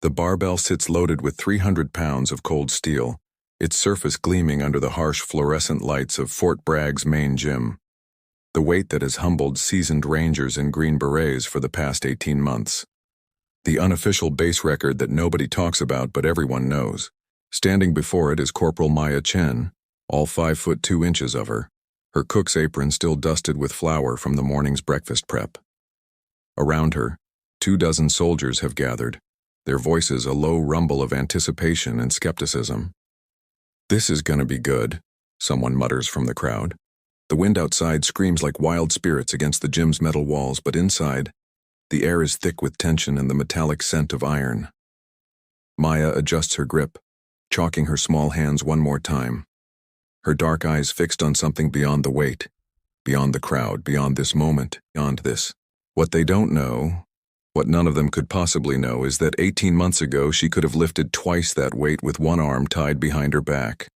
The barbell sits loaded with 300 pounds of cold steel, its surface gleaming under the harsh fluorescent lights of Fort Bragg's main gym. The weight that has humbled seasoned rangers in green berets for the past 18 months. The unofficial base record that nobody talks about but everyone knows. Standing before it is Corporal Maya Chen, all 5 foot 2 inches of her cook's apron still dusted with flour from the morning's breakfast prep. Around her, 24 soldiers have gathered, their voices a low rumble of anticipation and skepticism. "This is gonna be good," someone mutters from the crowd. The wind outside screams like wild spirits against the gym's metal walls, but inside, the air is thick with tension and the metallic scent of iron. Maya adjusts her grip, chalking her small hands one more time. Her dark eyes fixed on something beyond the weight, beyond the crowd, beyond this moment, beyond this. What they don't know, what none of them could possibly know, is that 18 months ago she could have lifted twice that weight with one arm tied behind her back.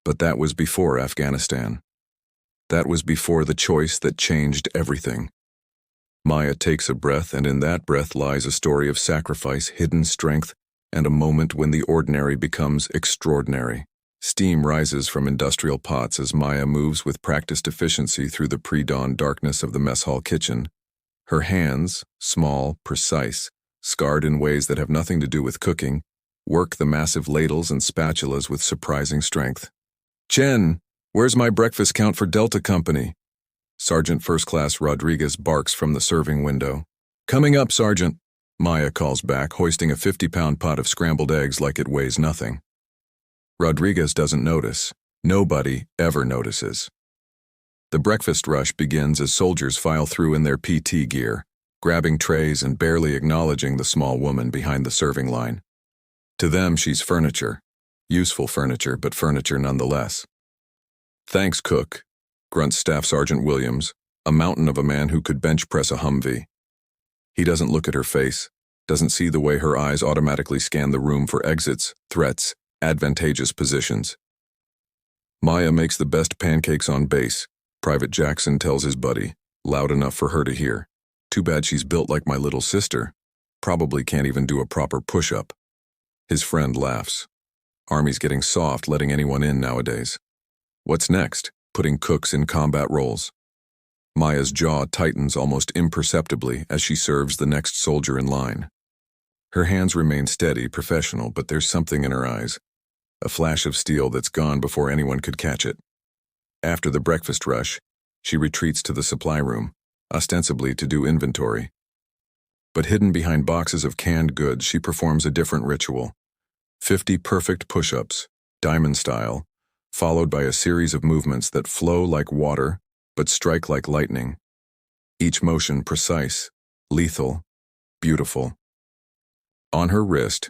But that was before Afghanistan. That was before the choice that changed everything. Maya takes a breath, and in that breath lies a story of sacrifice, hidden strength, and a moment when the ordinary becomes extraordinary. Steam rises from industrial pots as Maya moves with practiced efficiency through the pre-dawn darkness of the mess hall kitchen. Her hands, small, precise, scarred in ways that have nothing to do with cooking, work the massive ladles and spatulas with surprising strength. "Chen, where's my breakfast count for Delta Company?" Sergeant First Class Rodriguez barks from the serving window. "Coming up, Sergeant," Maya calls back, hoisting a 50-pound pot of scrambled eggs like it weighs nothing. Rodriguez doesn't notice. Nobody ever notices. The breakfast rush begins as soldiers file through in their PT gear, grabbing trays and barely acknowledging the small woman behind the serving line. To them, she's furniture. Useful furniture, but furniture nonetheless. "Thanks, cook," grunts Staff Sergeant Williams, a mountain of a man who could bench press a Humvee. He doesn't look at her face, doesn't see the way her eyes automatically scan the room for exits, threats, advantageous positions. "Maya makes the best pancakes on base," Private Jackson tells his buddy, loud enough for her to hear. "Too bad she's built like my little sister. Probably can't even do a proper push-up." His friend laughs. Army's getting soft letting anyone in nowadays. What's next? Putting cooks in combat roles. Maya's jaw tightens almost imperceptibly as she serves the next soldier in line. Her hands remain steady, professional, but there's something in her eyes. A flash of steel that's gone before anyone could catch it. After the breakfast rush, she retreats to the supply room, ostensibly to do inventory. But hidden behind boxes of canned goods, she performs a different ritual. 50 perfect push-ups, diamond style, followed by a series of movements that flow like water, but strike like lightning. Each motion precise, lethal, beautiful. On her wrist,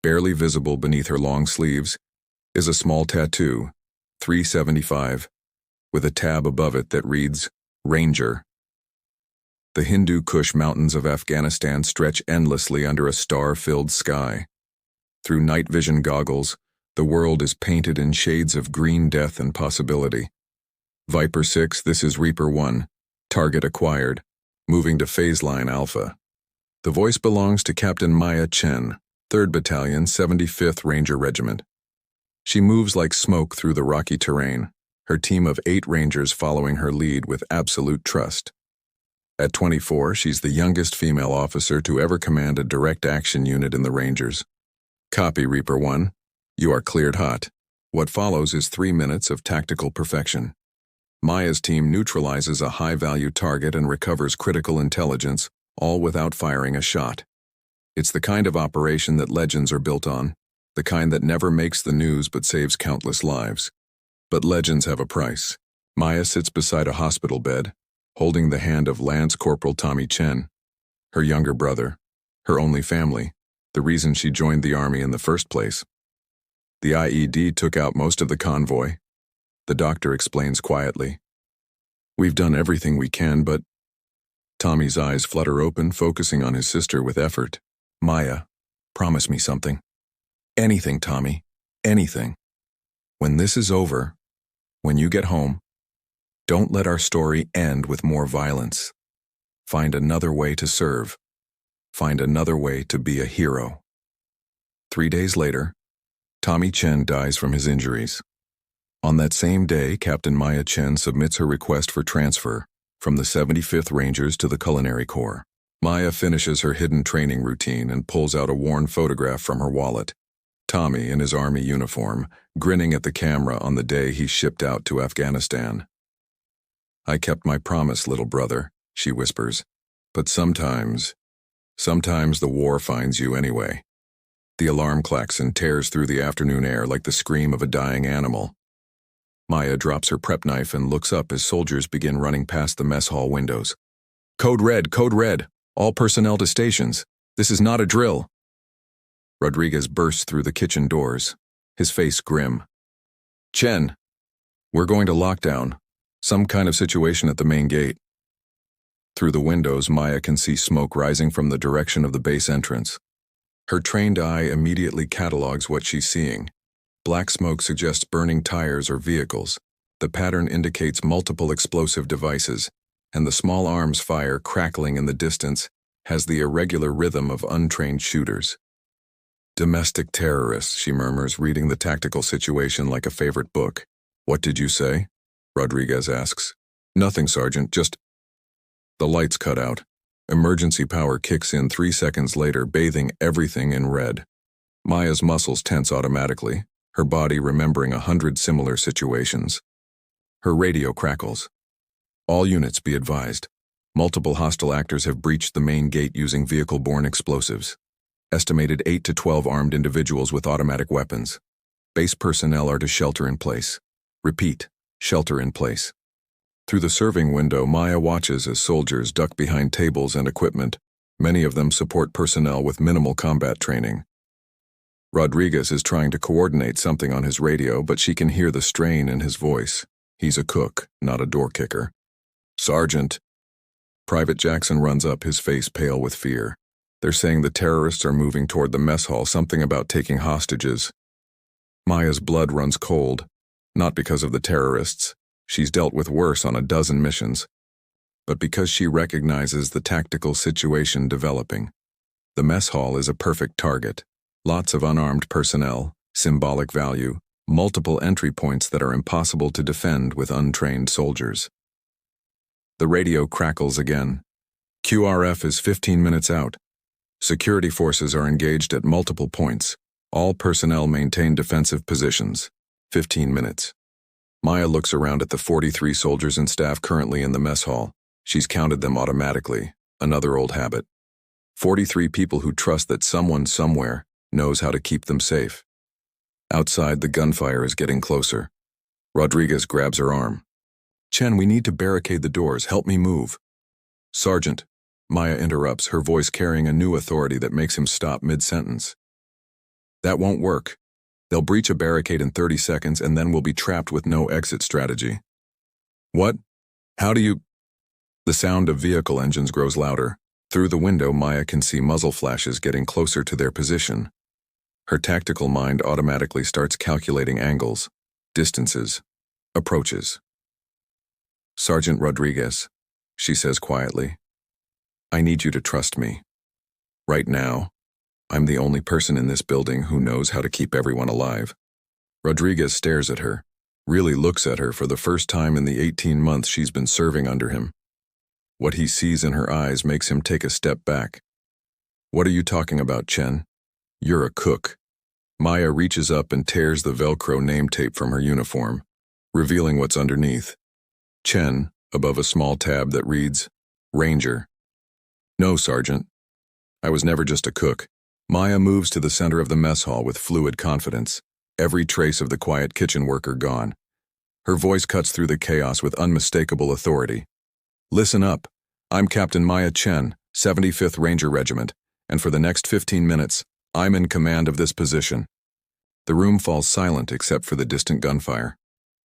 barely visible beneath her long sleeves, is a small tattoo, 375, with a tab above it that reads, Ranger. The Hindu Kush mountains of Afghanistan stretch endlessly under a star-filled sky. Through night vision goggles, the world is painted in shades of green death and possibility. Viper 6, this is Reaper 1, target acquired, moving to phase line Alpha. The voice belongs to Captain Maya Chen, 3rd Battalion, 75th Ranger Regiment. She moves like smoke through the rocky terrain, her team of 8 Rangers following her lead with absolute trust. At 24, she's the youngest female officer to ever command a direct action unit in the Rangers. Copy, Reaper 1. You are cleared hot. What follows is 3 minutes of tactical perfection. Maya's team neutralizes a high-value target and recovers critical intelligence, all without firing a shot. It's the kind of operation that legends are built on, the kind that never makes the news but saves countless lives. But legends have a price. Maya sits beside a hospital bed, holding the hand of Lance Corporal Tommy Chen, her younger brother, her only family, the reason she joined the Army in the first place. The IED took out most of the convoy, the doctor explains quietly. We've done everything we can, but... Tommy's eyes flutter open, focusing on his sister with effort. Maya, promise me something. Anything, Tommy. Anything. When this is over, when you get home, don't let our story end with more violence. Find another way to serve. Find another way to be a hero. 3 days later, Tommy Chen dies from his injuries. On that same day, Captain Maya Chen submits her request for transfer from the 75th Rangers to the Culinary Corps. Maya finishes her hidden training routine and pulls out a worn photograph from her wallet. Tommy, in his army uniform, grinning at the camera on the day he shipped out to Afghanistan. "I kept my promise, little brother," she whispers. "But sometimes the war finds you anyway." The alarm klaxon tears through the afternoon air like the scream of a dying animal. Maya drops her prep knife and looks up as soldiers begin running past the mess hall windows. Code red, all personnel to stations. This is not a drill." Rodriguez bursts through the kitchen doors, his face grim. "Chen, we're going to lockdown. Some kind of situation at the main gate." Through the windows, Maya can see smoke rising from the direction of the base entrance. Her trained eye immediately catalogs what she's seeing. Black smoke suggests burning tires or vehicles. The pattern indicates multiple explosive devices, and the small arms fire crackling in the distance has the irregular rhythm of untrained shooters. "Domestic terrorists," she murmurs, reading the tactical situation like a favorite book. "What did you say?" Rodriguez asks. "Nothing, Sergeant, just—" The lights cut out. Emergency power kicks in 3 seconds later, bathing everything in red. Maya's muscles tense automatically, her body remembering 100 similar situations. Her radio crackles. "All units be advised. Multiple hostile actors have breached the main gate using vehicle-borne explosives. Estimated 8 to 12 armed individuals with automatic weapons. Base personnel are to shelter in place. Repeat, shelter in place." Through the serving window, Maya watches as soldiers duck behind tables and equipment, many of them support personnel with minimal combat training. Rodriguez is trying to coordinate something on his radio, but she can hear the strain in his voice. He's a cook, not a door kicker. "Sergeant." Private Jackson runs up, his face pale with fear. "They're saying the terrorists are moving toward the mess hall, something about taking hostages." Maya's blood runs cold, not because of the terrorists. She's dealt with worse on a dozen missions, but because she recognizes the tactical situation developing. The mess hall is a perfect target. Lots of unarmed personnel, symbolic value, multiple entry points that are impossible to defend with untrained soldiers. The radio crackles again. QRF is 15 minutes out. Security forces are engaged at multiple points. All personnel maintain defensive positions. 15 minutes. Maya looks around at the 43 soldiers and staff currently in the mess hall. She's counted them automatically, another old habit. 43 people who trust that someone somewhere knows how to keep them safe. Outside, the gunfire is getting closer. Rodriguez grabs her arm. "Chen, we need to barricade the doors. Help me move." "Sergeant," Maya interrupts, her voice carrying a new authority that makes him stop mid-sentence. "That won't work. They'll breach a barricade in 30 seconds and then we'll be trapped with no exit strategy." "What? How do you—" The sound of vehicle engines grows louder. Through the window, Maya can see muzzle flashes getting closer to their position. Her tactical mind automatically starts calculating angles, distances, approaches. "Sergeant Rodriguez," she says quietly, "I need you to trust me. Right now, I'm the only person in this building who knows how to keep everyone alive." Rodriguez stares at her, really looks at her for the first time in the 18 months she's been serving under him. What he sees in her eyes makes him take a step back. "What are you talking about, Chen? You're a cook." Maya reaches up and tears the Velcro name tape from her uniform, revealing what's underneath. Chen, above a small tab that reads, "Ranger." "No, Sergeant. I was never just a cook." Maya moves to the center of the mess hall with fluid confidence, every trace of the quiet kitchen worker gone. Her voice cuts through the chaos with unmistakable authority. "Listen up. I'm Captain Maya Chen, 75th Ranger Regiment, and for the next 15 minutes, I'm in command of this position." The room falls silent except for the distant gunfire.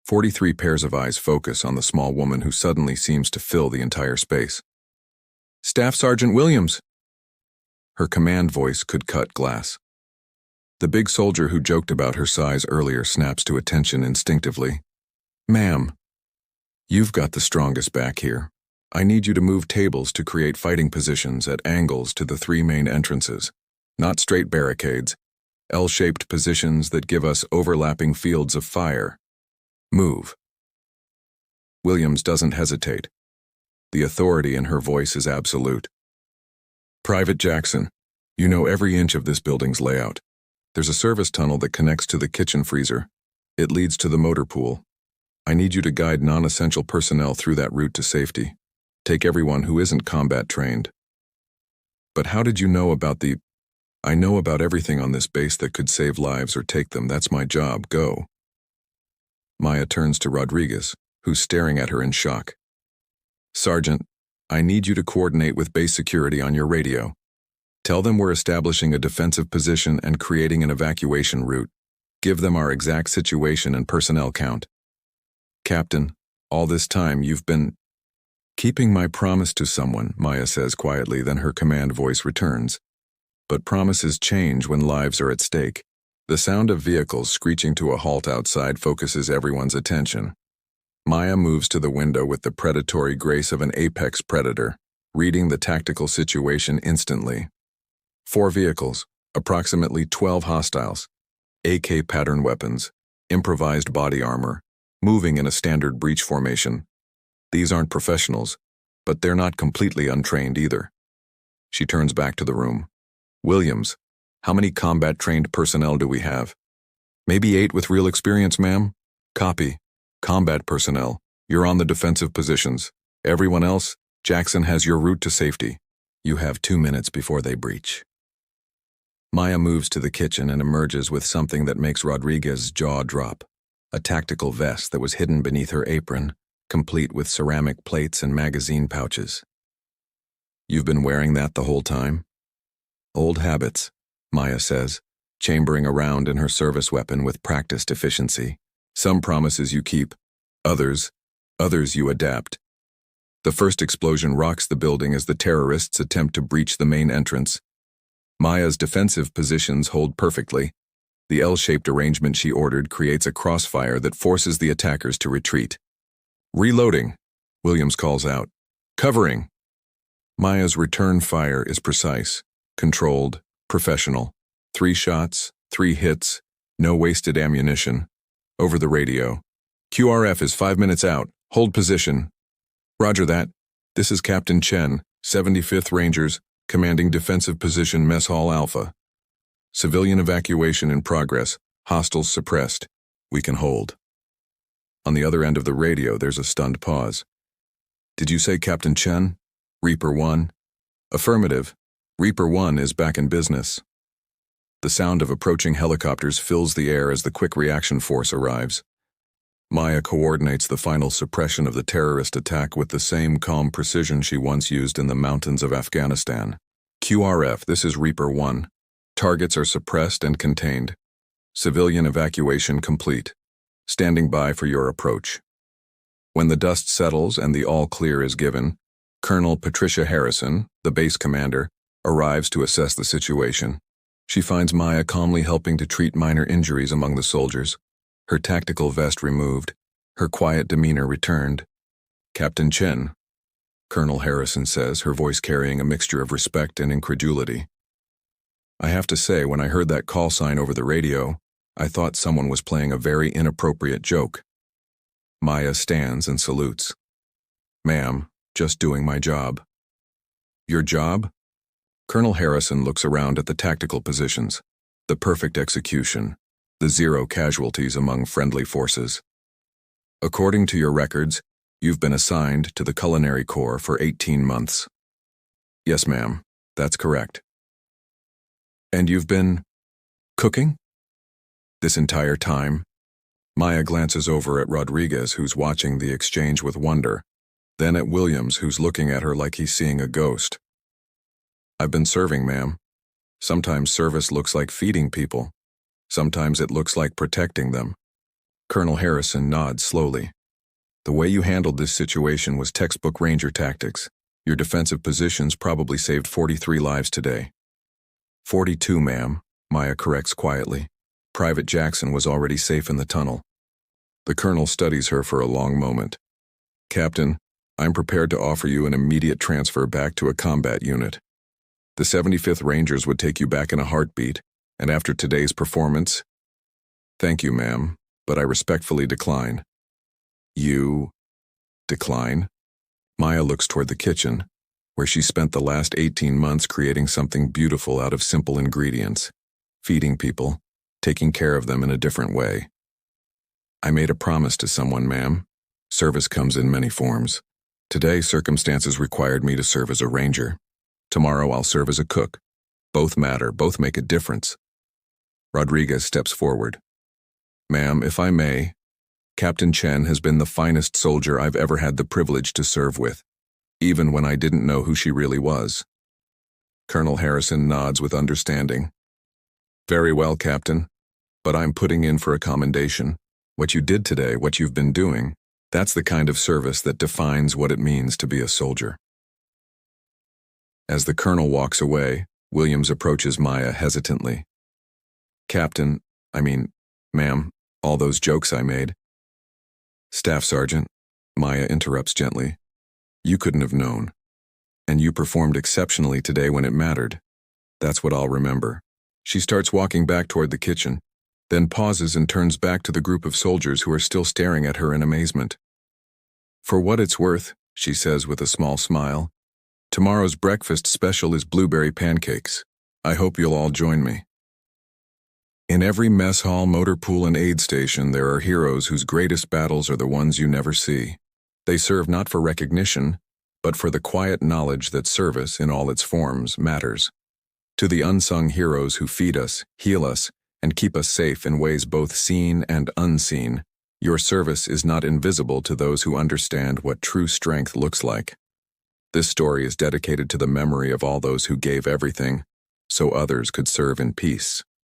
43 pairs of eyes focus on the small woman who suddenly seems to fill the entire space. "Staff Sergeant Williams." Her command voice could cut glass. The big soldier who joked about her size earlier snaps to attention instinctively. "Ma'am, you've got the strongest back here. I need you to move tables to create fighting positions at angles to the 3 main entrances. Not straight barricades, L-shaped positions that give us overlapping fields of fire. Move. Williams doesn't hesitate. The authority in her voice is absolute. Private Jackson, you know every inch of this building's layout. There's a service tunnel that connects to the kitchen freezer. It leads to the motor pool. I need you to guide non-essential personnel through that route to safety. Take everyone who isn't combat trained. But how did you know about the... I know about everything on this base that could save lives or take them. That's my job. Go. Maya turns to Rodriguez, who's staring at her in shock. Sergeant, I need you to coordinate with base security on your radio. Tell them we're establishing a defensive position and creating an evacuation route. Give them our exact situation and personnel count. Captain, all this time you've been... Keeping my promise to someone, Maya says quietly, then her command voice returns. But promises change when lives are at stake. The sound of vehicles screeching to a halt outside focuses everyone's attention. Maya moves to the window with the predatory grace of an apex predator, reading the tactical situation instantly. 4 vehicles, approximately 12 hostiles, AK pattern weapons, improvised body armor, moving in a standard breach formation. These aren't professionals, but they're not completely untrained either. She turns back to the room. Williams, how many combat-trained personnel do we have? Maybe 8 with real experience, ma'am? Copy. Combat personnel, you're on the defensive positions. Everyone else, Jackson has your route to safety. You have 2 minutes before they breach. Maya moves to the kitchen and emerges with something that makes Rodriguez's jaw drop. A tactical vest that was hidden beneath her apron, complete with ceramic plates and magazine pouches. You've been wearing that the whole time? Old habits, Maya says, chambering around in her service weapon with practiced efficiency. Some promises you keep, others you adapt. The first explosion rocks the building as the terrorists attempt to breach the main entrance. Maya's defensive positions hold perfectly. The L-shaped arrangement she ordered creates a crossfire that forces the attackers to retreat. Reloading, Williams calls out. Covering. Maya's return fire is precise, controlled, professional. 3 shots, 3 hits, no wasted ammunition. Over the radio. QRF is 5 minutes out. Hold position. Roger that. This is Captain Chen, 75th Rangers, commanding defensive position Mess Hall Alpha. Civilian evacuation in progress. Hostiles suppressed. We can hold. On the other end of the radio, there's a stunned pause. Did you say Captain Chen? Reaper 1? Affirmative. Reaper 1 is back in business. The sound of approaching helicopters fills the air as the quick reaction force arrives. Maya coordinates the final suppression of the terrorist attack with the same calm precision she once used in the mountains of Afghanistan. QRF, this is Reaper 1. Targets are suppressed and contained. Civilian evacuation complete. Standing by for your approach. When the dust settles and the all-clear is given, Colonel Patricia Harrison, the base commander, arrives to assess the situation. She finds Maya calmly helping to treat minor injuries among the soldiers, her tactical vest removed, her quiet demeanor returned. Captain Chen, Colonel Harrison says, her voice carrying a mixture of respect and incredulity. I have to say, when I heard that call sign over the radio, I thought someone was playing a very inappropriate joke. Maya stands and salutes. Ma'am, just doing my job. Your job? Colonel Harrison looks around at the tactical positions, the perfect execution, the 0 casualties among friendly forces. According to your records, you've been assigned to the Culinary Corps for 18 months. Yes, ma'am, that's correct. And you've been cooking? This entire time? Maya glances over at Rodriguez, who's watching the exchange with wonder, then at Williams, who's looking at her like he's seeing a ghost. I've been serving, ma'am. Sometimes service looks like feeding people. Sometimes it looks like protecting them. Colonel Harrison nods slowly. The way you handled this situation was textbook Ranger tactics. Your defensive positions probably saved 43 lives today. 42, ma'am, Maya corrects quietly. Private Jackson was already safe in the tunnel. The colonel studies her for a long moment. Captain, I'm prepared to offer you an immediate transfer back to a combat unit. The 75th Rangers would take you back in a heartbeat, And after today's performance, thank you, ma'am, but I respectfully decline. You decline? Maya looks toward the kitchen, where she spent the last 18 months creating something beautiful out of simple ingredients, feeding people, taking care of them in a different way. I made a promise to someone, ma'am. Service comes in many forms. Today, circumstances required me to serve as a ranger. Tomorrow, I'll serve as a cook. Both matter, both make a difference. Rodriguez steps forward. Ma'am, if I may, Captain Chen has been the finest soldier I've ever had the privilege to serve with, even when I didn't know who she really was. Colonel Harrison nods with understanding. Very well, Captain, but I'm putting in for a commendation. What you did today, what you've been doing, that's the kind of service that defines what it means to be a soldier. As the colonel walks away, Williams approaches Maya hesitantly. Captain, ma'am, all those jokes I made. Staff Sergeant, Maya interrupts gently. You couldn't have known. And you performed exceptionally today when it mattered. That's what I'll remember. She starts walking back toward the kitchen, then pauses and turns back to the group of soldiers who are still staring at her in amazement. For what it's worth, she says with a small smile, tomorrow's breakfast special is blueberry pancakes. I hope you'll all join me. In every mess hall, motor pool, and aid station, there are heroes whose greatest battles are the ones you never see. They serve not for recognition, but for the quiet knowledge that service, in all its forms, matters. To the unsung heroes who feed us, heal us, and keep us safe in ways both seen and unseen, your service is not invisible to those who understand what true strength looks like. This story is dedicated to the memory of all those who gave everything, so others could serve in peace.